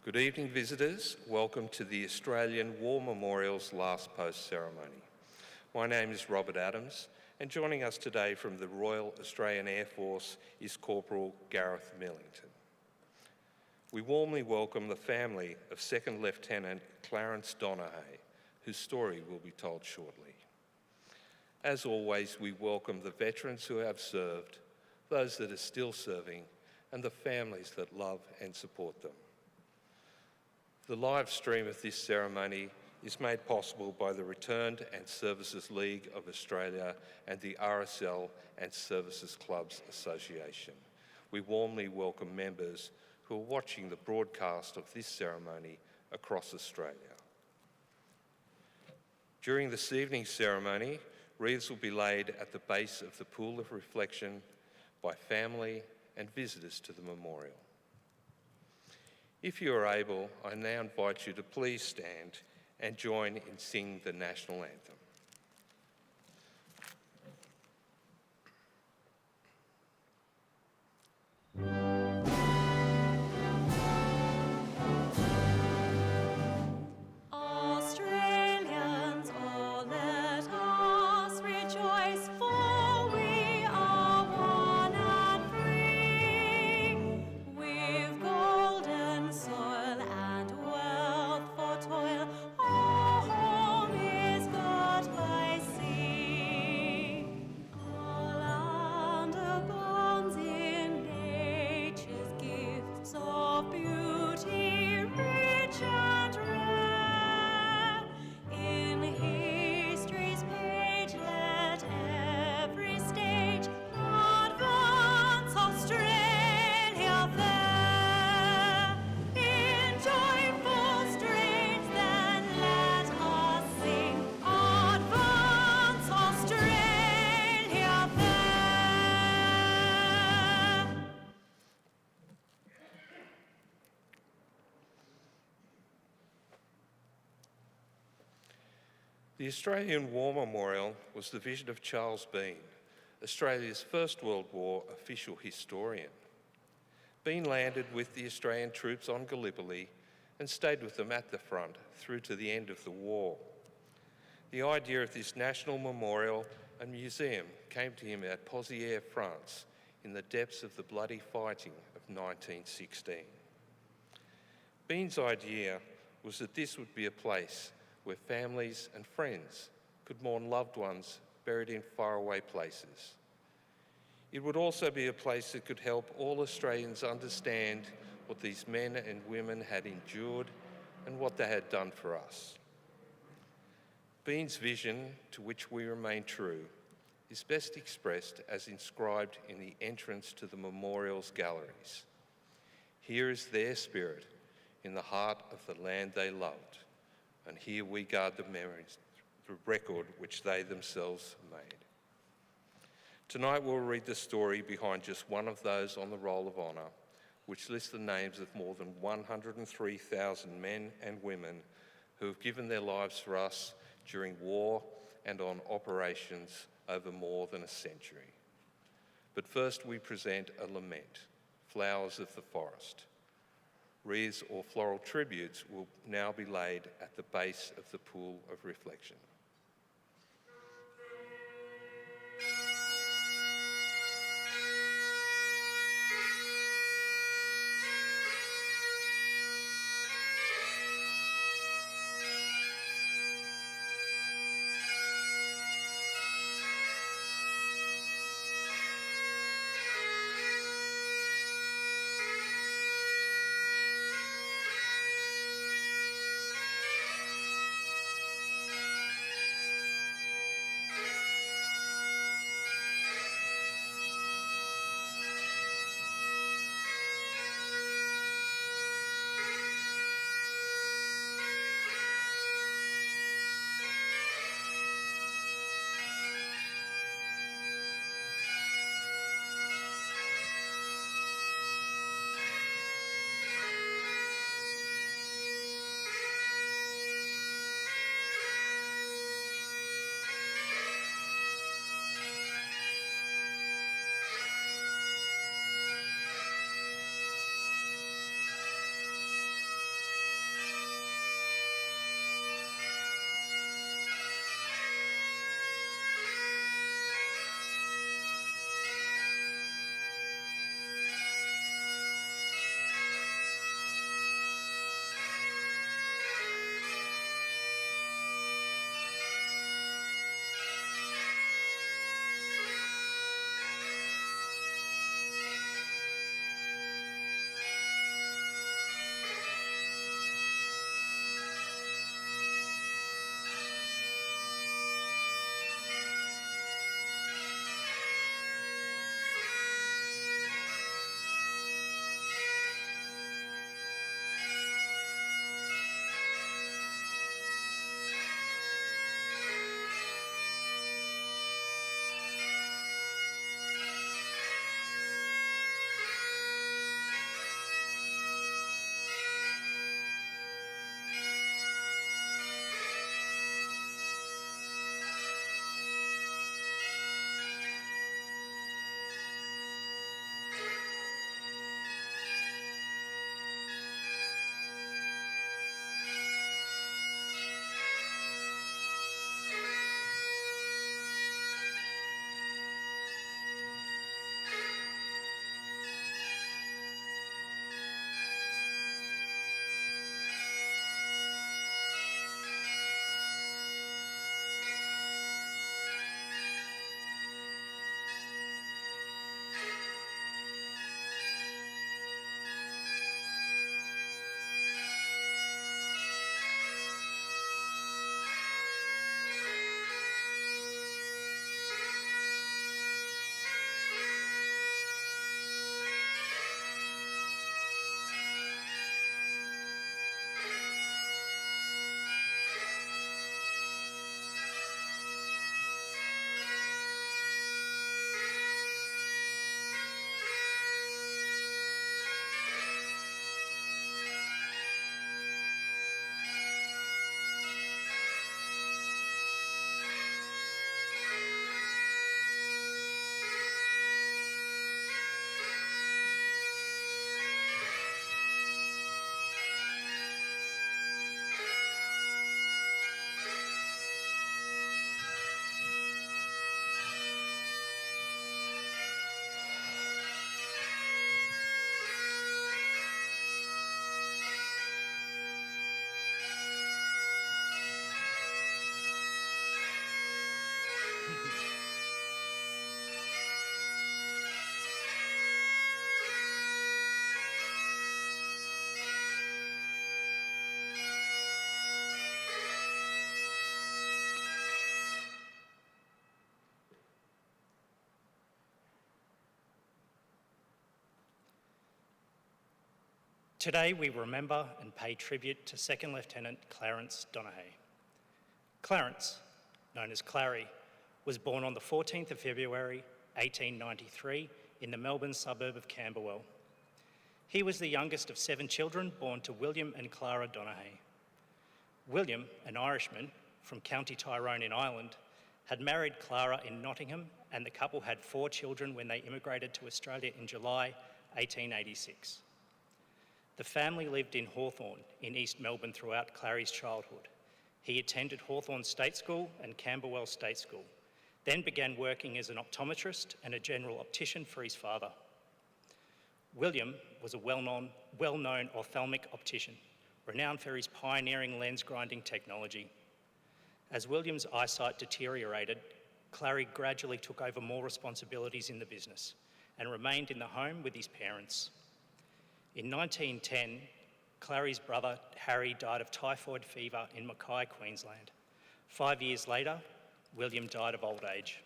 Good evening, visitors. Welcome to the Australian War Memorial's Last Post ceremony. My name is Robert Adams, and joining us today from the Royal Australian Air Force is Corporal Gareth Millington. We warmly welcome the family of Second Lieutenant Clarence Donahay, whose story will be told shortly. As always, we welcome the veterans who have served, those that are still serving, and the families that love and support them. The live stream of this ceremony is made possible by the Returned and Services League of Australia and the RSL and Services Clubs Association. We warmly welcome members who are watching the broadcast of this ceremony across Australia. During this evening's ceremony, wreaths will be laid at the base of the pool of reflection by family and visitors to the memorial. If you are able, I now invite you to please stand and join in singing the national anthem. The Australian War Memorial was the vision of Charles Bean, Australia's First World War official historian. Bean landed with the Australian troops on Gallipoli and stayed with them at the front through to the end of the war. The idea of this national memorial and museum came to him at Pozières, France, in the depths of the bloody fighting of 1916. Bean's idea was that this would be a place where families and friends could mourn loved ones buried in faraway places. It would also be a place that could help all Australians understand what these men and women had endured and what they had done for us. Bean's vision, to which we remain true, is best expressed as inscribed in the entrance to the memorial's galleries. Here is their spirit in the heart of the land they loved, and here we guard the memories, the record which they themselves made. Tonight we'll read the story behind just one of those on the Roll of Honour, which lists the names of more than 103,000 men and women who have given their lives for us during war and on operations over more than a century. But first we present a lament, Flowers of the Forest. Wreaths or floral tributes will now be laid at the base of the pool of reflection. Today we remember and pay tribute to Second Lieutenant Clarence Donahay. Clarence, known as Clary, was born on the 14th of February 1893 in the Melbourne suburb of Camberwell. He was the youngest of 7 children born to William and Clara Donahay. William, an Irishman from County Tyrone in Ireland, had married Clara in Nottingham, and the couple had 4 children when they immigrated to Australia in July 1886. The family lived in Hawthorn in East Melbourne throughout Clary's childhood. He attended Hawthorn State School and Camberwell State School, then began working as an optometrist and a general optician for his father. William was a well-known ophthalmic optician, renowned for his pioneering lens grinding technology. As William's eyesight deteriorated, Clary gradually took over more responsibilities in the business and remained in the home with his parents. In 1910, Clary's brother Harry died of typhoid fever in Mackay, Queensland. 5 years later, William died of old age.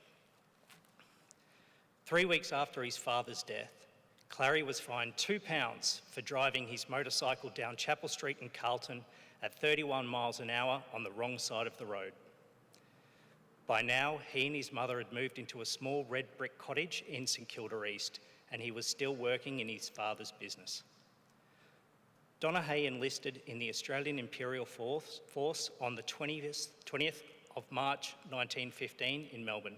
3 weeks after his father's death, Clary was fined £2 for driving his motorcycle down Chapel Street in Carlton at 31 miles an hour on the wrong side of the road. By now, he and his mother had moved into a small red brick cottage in St Kilda East, and he was still working in his father's business. Donahay enlisted in the Australian Imperial Force on the 20th of March 1915 in Melbourne.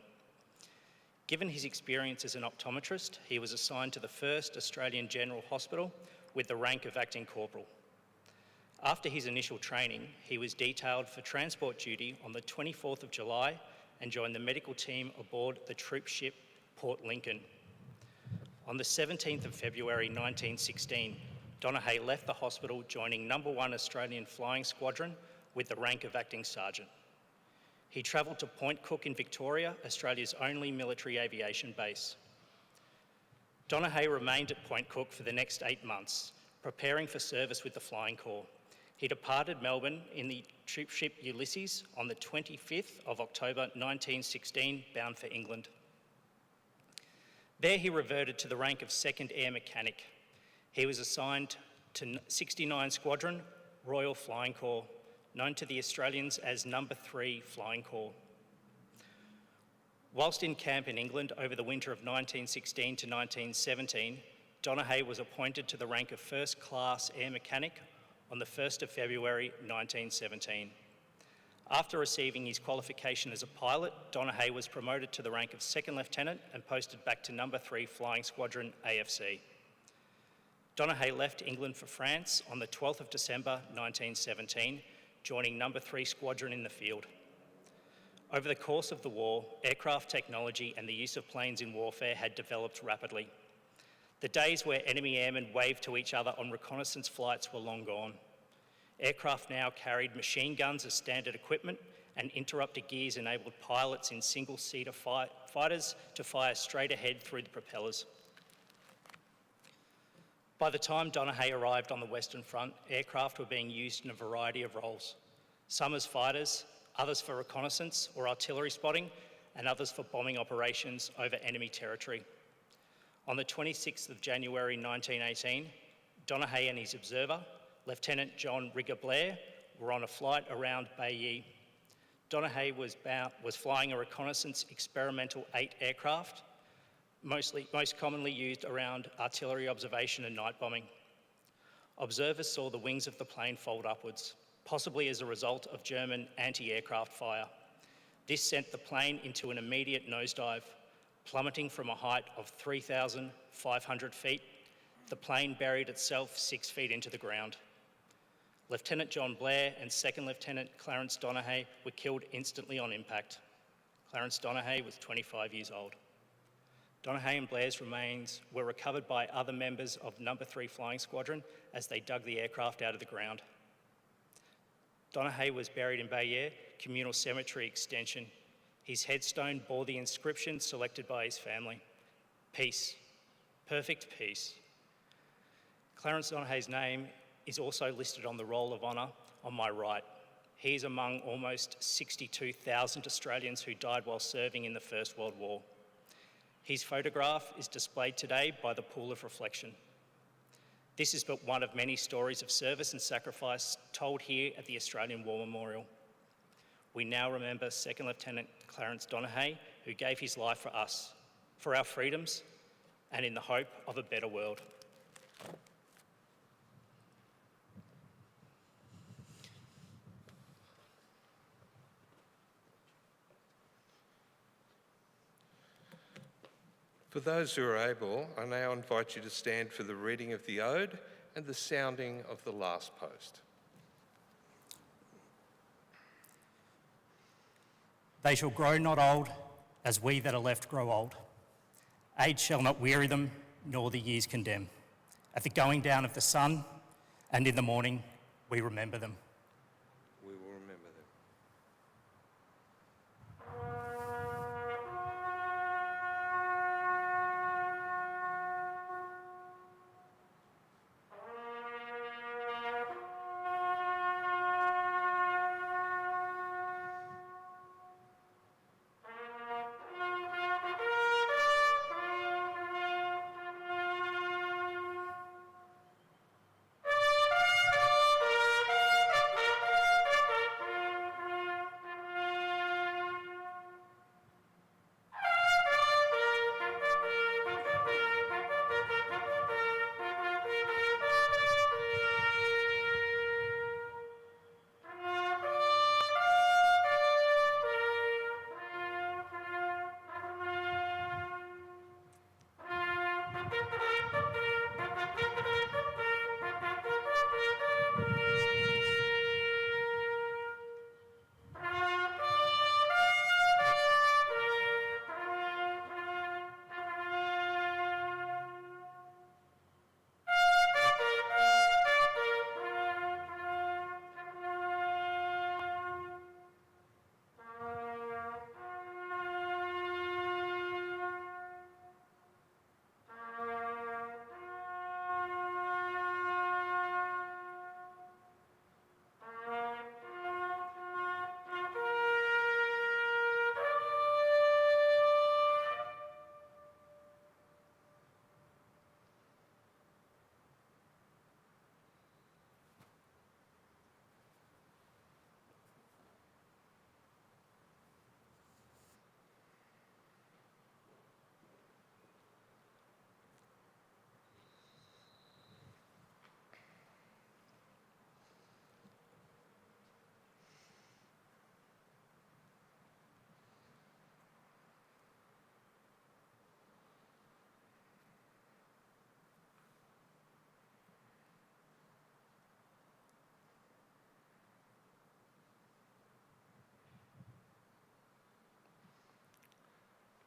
Given his experience as an optometrist, he was assigned to the 1st Australian General Hospital with the rank of acting corporal. After his initial training, he was detailed for transport duty on the 24th of July and joined the medical team aboard the troop ship Port Lincoln. On the 17th of February 1916, Donahay left the hospital, joining No. 1 Australian Flying Squadron with the rank of acting sergeant. He travelled to Point Cook in Victoria, Australia's only military aviation base. Donahay remained at Point Cook for the next 8 months, preparing for service with the Flying Corps. He departed Melbourne in the troop ship Ulysses on the 25th of October 1916, bound for England. There he reverted to the rank of 2nd Air Mechanic. He was assigned to 69 Squadron, Royal Flying Corps, known to the Australians as No. 3 Flying Corps. Whilst in camp in England over the winter of 1916 to 1917, Donahay was appointed to the rank of 1st Class Air Mechanic on the 1st of February 1917. After receiving his qualification as a pilot, Donahay was promoted to the rank of 2nd Lieutenant and posted back to No. 3 Flying Squadron AFC. Donahay left England for France on the 12th of December 1917, joining No. 3 Squadron in the field. Over the course of the war, aircraft technology and the use of planes in warfare had developed rapidly. The days where enemy airmen waved to each other on reconnaissance flights were long gone. Aircraft now carried machine guns as standard equipment, and interrupter gears enabled pilots in single-seater fighters to fire straight ahead through the propellers. By the time Donahay arrived on the Western Front, aircraft were being used in a variety of roles, some as fighters, others for reconnaissance or artillery spotting, and others for bombing operations over enemy territory. On the 26th of January 1918, Donahay and his observer, Lieutenant John Rigger Blair, were on a flight around Bailly. Donahay was flying a reconnaissance experimental 8 aircraft, most commonly used around artillery observation and night bombing. Observers saw the wings of the plane fold upwards, possibly as a result of German anti-aircraft fire. This sent the plane into an immediate nosedive, plummeting from a height of 3,500 feet. The plane buried itself 6 feet into the ground. Lieutenant John Blair and 2nd Lieutenant Clarence Donahay were killed instantly on impact. Clarence Donahay was 25 years old. Donahay and Blair's remains were recovered by other members of No. 3 Flying Squadron as they dug the aircraft out of the ground. Donahay was buried in Bailly Communal Cemetery Extension. His headstone bore the inscription selected by his family: peace, perfect peace. Clarence Donahay's name is also listed on the Roll of Honour on my right. He is among almost 62,000 Australians who died while serving in the First World War. His photograph is displayed today by the Pool of Reflection. This is but one of many stories of service and sacrifice told here at the Australian War Memorial. We now remember Second Lieutenant Clarence Donahay, who gave his life for us, for our freedoms, and in the hope of a better world. For those who are able, I now invite you to stand for the reading of the Ode and the sounding of the last post. They shall grow not old, as we that are left grow old. Age shall not weary them, nor the years condemn. At the going down of the sun, and in the morning, we remember them. We will remember them.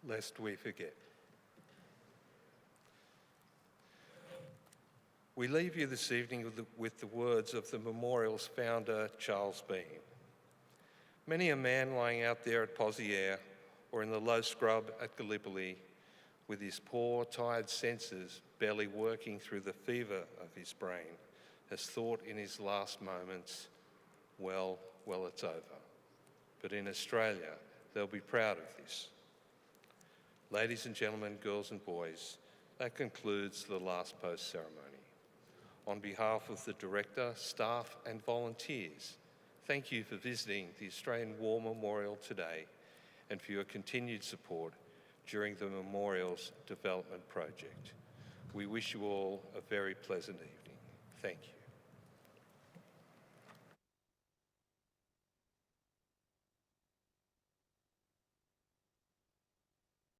Lest we forget. We leave you this evening with the words of the memorial's founder, Charles Bean. Many a man lying out there at Pozières or in the low scrub at Gallipoli, with his poor, tired senses barely working through the fever of his brain, has thought in his last moments, well, it's over. But in Australia, they'll be proud of this. Ladies and gentlemen, girls and boys, that concludes the last post ceremony. On behalf of the Director, staff and volunteers, thank you for visiting the Australian War Memorial today and for your continued support during the memorial's development project. We wish you all a very pleasant evening. Thank you.